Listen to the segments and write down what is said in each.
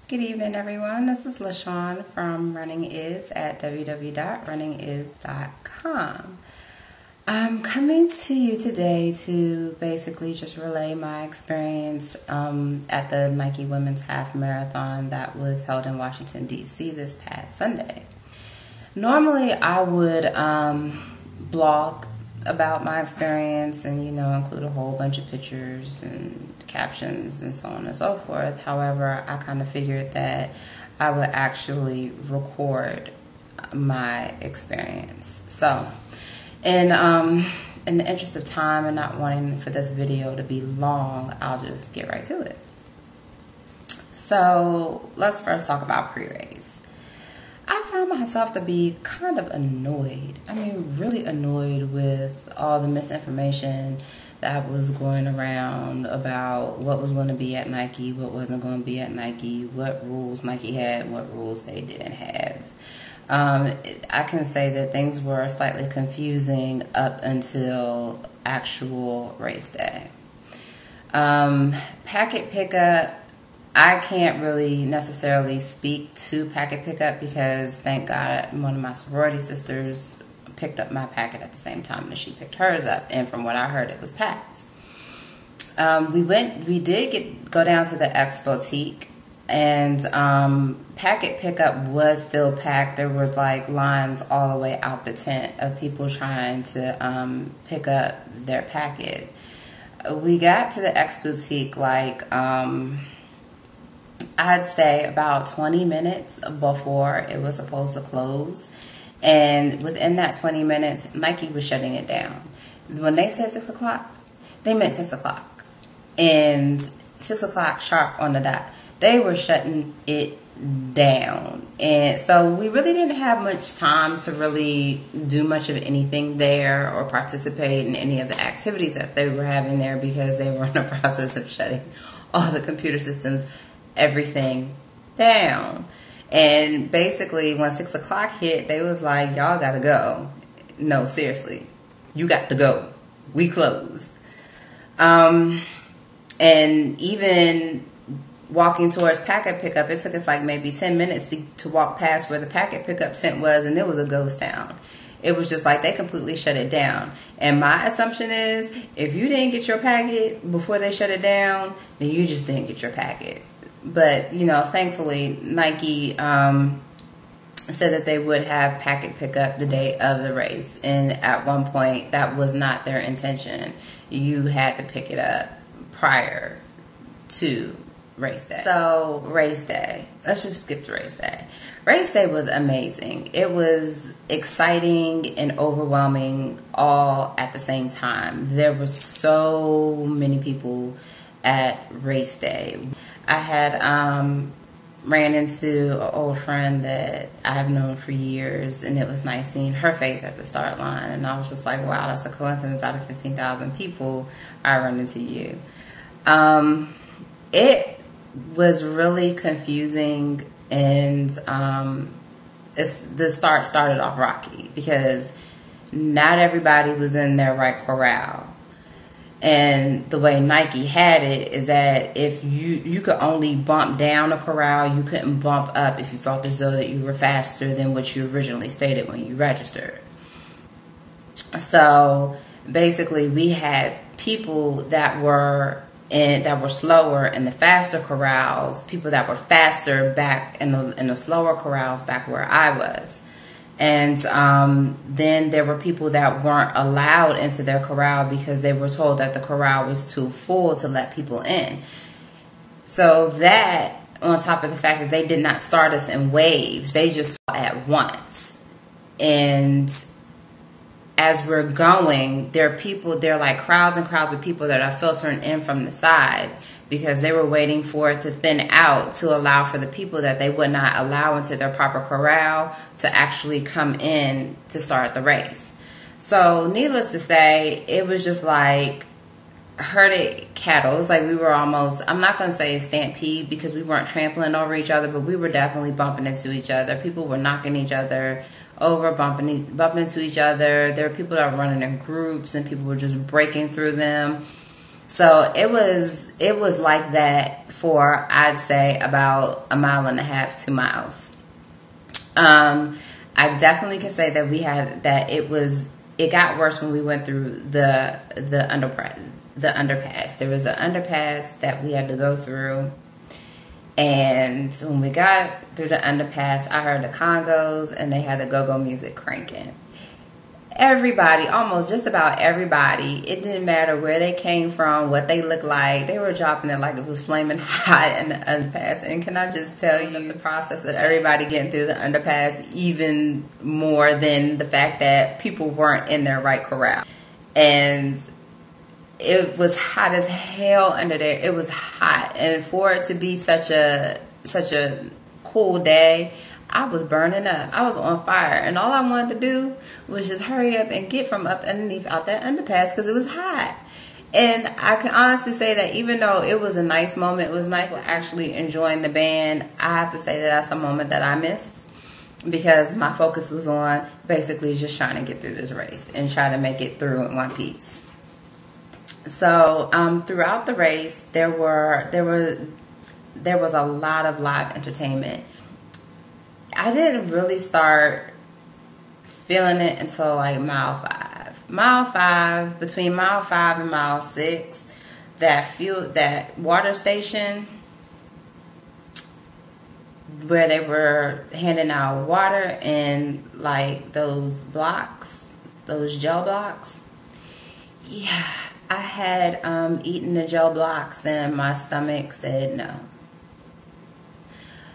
Good evening, everyone. This is LaShawn from Running Is at www.runningiz.com. I'm coming to you today to basically just relay my experience at the Nike Women's Half Marathon that was held in Washington, D.C. this past Sunday. Normally, I would blog about my experience and, include a whole bunch of pictures and captions and so on and so forth. However, I kind of figured that I would actually record my experience. So, in the interest of time and not wanting for this video to be long, I'll just get right to it. So, let's first talk about pre-race. I found myself to be kind of annoyed. Really annoyed with all the misinformation that was going around about what was going to be at Nike, what wasn't going to be at Nike, what rules Nike had, and what rules they didn't have. I can say that things were slightly confusing up until actual race day. Packet pickup, I can't really necessarily speak to packet pickup because, thank God, one of my sorority sisters picked up my packet at the same time that she picked hers up, and from what I heard, it was packed. We did go down to the X Boutique, and packet pickup was still packed. There was lines all the way out the tent of people trying to pick up their packet. We got to the X Boutique I'd say about 20 minutes before it was supposed to close. And within that 20 minutes, Nike was shutting it down. When they said 6 o'clock, they meant 6 o'clock. And 6 o'clock sharp on the dot, they were shutting it down. And so we really didn't have much time to really do much of anything there or participate in any of the activities that they were having there because they were in the process of shutting all the computer systems, everything down. And basically when 6 o'clock hit, they was like, y'all gotta go. No, seriously, you got to go. We closed. And even walking towards packet pickup, it took us maybe 10 minutes to walk past where the packet pickup tent was, and it was a ghost town. It was just they completely shut it down. And my assumption is, if you didn't get your packet before they shut it down, then you just didn't get your packet. But, thankfully, Nike said that they would have packet pickup the day of the race. And at one point, that was not their intention. You had to pick it up prior to race day. So, race day. Let's just skip to race day. Race day was amazing. It was exciting and overwhelming all at the same time. There were so many people at race day. I had ran into an old friend that I've known for years, and it was nice seeing her face at the start line. And I was just like, wow, that's a coincidence. Out of 15,000 people, I run into you. It was really confusing, and the start started off rocky because not everybody was in their right corral. And the way Nike had it is that if you could only bump down a corral, you couldn't bump up if you felt as though that you were faster than what you originally stated when you registered. So basically, we had people that were slower in the faster corrals, people that were faster back in the slower corrals back where I was. And then there were people that weren't allowed into their corral because they were told that the corral was too full to let people in. So that, on top of the fact that they did not start us in waves, they just at once. And as we're going, there are crowds and crowds of people that are filtering in from the sides because they were waiting for it to thin out to allow for the people that they would not allow into their proper corral to actually come in to start the race. So needless to say, it was just herded cattle. It was we were almost, I'm not going to say a stampede because we weren't trampling over each other, but we were definitely bumping into each other. People were knocking each other over, bumping into each other. There were people that were running in groups and people were just breaking through them. So it was like that for, I'd say, about a mile and a half, 2 miles. I definitely can say that it got worse when we went through the underpass. There was an underpass that we had to go through, and when we got through the underpass, I heard the congos, and they had the go-go music cranking. Everybody, almost just about everybody, it didn't matter where they came from, what they looked like, they were dropping it like it was flaming hot in the underpass. And can I just tell you, the process of everybody getting through the underpass, even more than the fact that people weren't in their right corral. And it was hot as hell under there. It was hot, and for it to be such a cool day, I was burning up. I was on fire, and all I wanted to do was just hurry up and get from up underneath out that underpass because it was hot. And I can honestly say that even though it was a nice moment, it was nice actually enjoying the band, I have to say that that's a moment that I missed, because my focus was on basically just trying to get through this race and try to make it through in one piece. So throughout the race, there was a lot of live entertainment. I didn't really start feeling it until like mile 5. Mile 5, between mile 5 and mile 6, that water station where they were handing out water in like those blocks, those gel blocks. Yeah, I had eaten the gel blocks, and my stomach said no.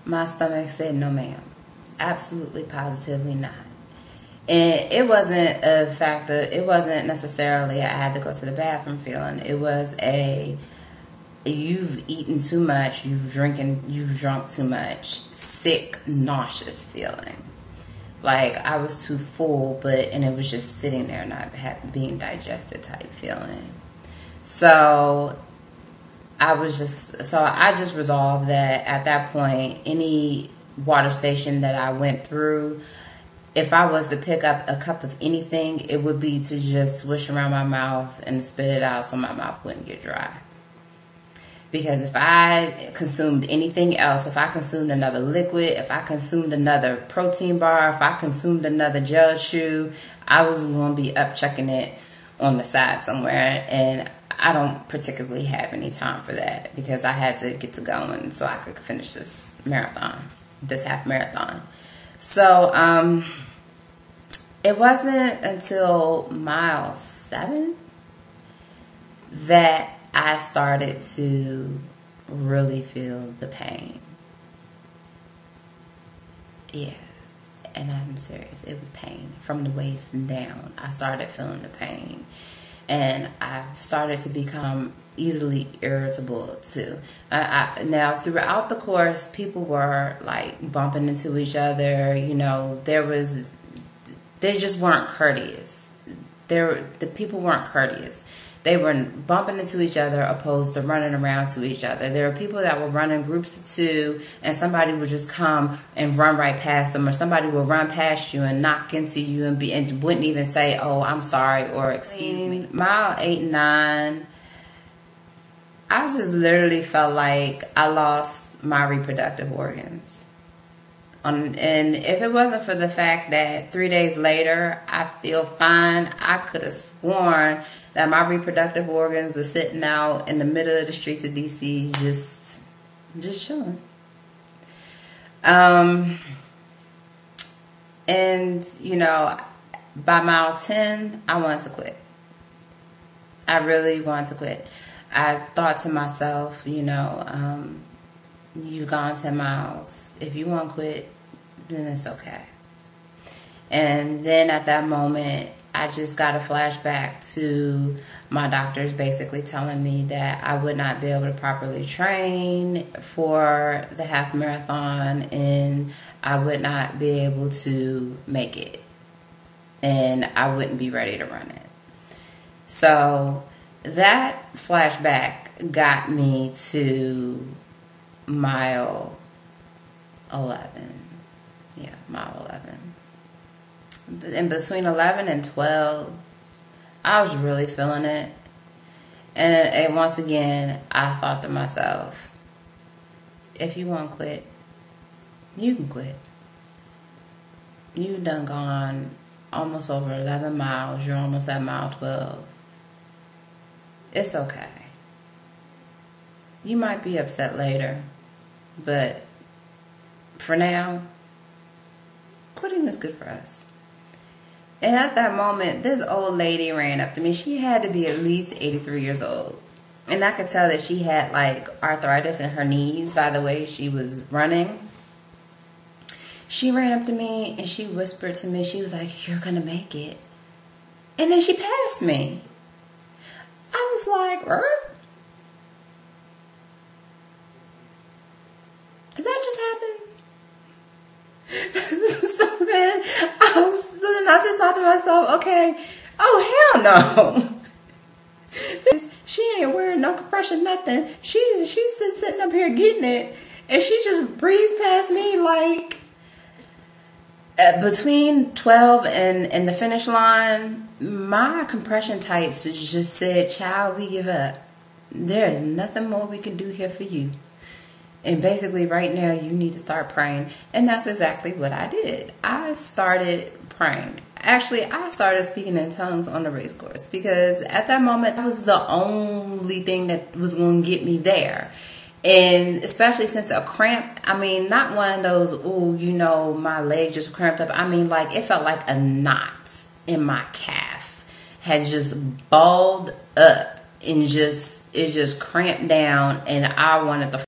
My stomach said no, ma'am. Absolutely, positively not. And it wasn't a factor. It wasn't necessarily I had to go to the bathroom feeling. It was you've eaten too much, you've drunk too much, sick, nauseous feeling. Like I was too full, and it was just sitting there not being digested type feeling. So I just resolved that at that point, any water station that I went through, if I was to pick up a cup of anything, it would be to just swish around my mouth and spit it out so my mouth wouldn't get dry. Because if I consumed anything else, if I consumed another liquid, if I consumed another protein bar, if I consumed another gel chew, I was going to be up checking it on the side somewhere. And I don't particularly have any time for that, because I had to get to going so I could finish this half marathon. So it wasn't until mile 7 that I started to really feel the pain. Yeah, and I'm serious. It was pain from the waist and down. I started feeling the pain, and I've started to become easily irritable too. Now, throughout the course, people were like bumping into each other. You know, they just weren't courteous. The people weren't courteous. They were bumping into each other opposed to running around to each other. There were people that were running groups of 2, and somebody would just come and run right past them, or somebody would run past you and knock into you and wouldn't even say, "Oh, I'm sorry," or "Excuse me." Mile 8 and 9, I just literally felt like I lost my reproductive organs. And if it wasn't for the fact that 3 days later I feel fine, I could have sworn that my reproductive organs were sitting out in the middle of the streets of DC just chilling. And you know, by mile 10, I wanted to quit. I really wanted to quit. I thought to myself, you know, you've gone 10 miles. If you want to quit, then it's okay. And then at that moment, I just got a flashback to my doctors basically telling me that I would not be able to properly train for the half marathon, and I would not be able to make it, and I wouldn't be ready to run it. So that flashback got me to mile 11. Yeah, mile 11. And between 11 and 12, I was really feeling it. And once again, I thought to myself, if you want to quit, you can quit. You done gone almost over 11 miles. You're almost at mile 12. It's okay. You might be upset later, but for now, quitting is good for us. And at that moment, this old lady ran up to me. She had to be at least 83 years old. And I could tell that she had like arthritis in her knees by the way she was running. She ran up to me and she whispered to me, she was like, "You're going to make it." And then she passed me. I was like, did that just happen? So then I just thought to myself, okay, oh hell no. She ain't wearing no compression, nothing. She's just sitting up here getting it, and she just breezed past me like between 12 and the finish line. My compression tights just said, "Child, we give up. There is nothing more we can do here for you. And basically right now you need to start praying." And that's exactly what I did. I started praying. Actually, I started speaking in tongues on the race course because at that moment that was the only thing that was going to get me there. And especially since a cramp, I mean, not one of those, ooh, you know, my leg just cramped up. I mean, like, it felt like a knot in my calf had just balled up and it just cramped down, and I wanted to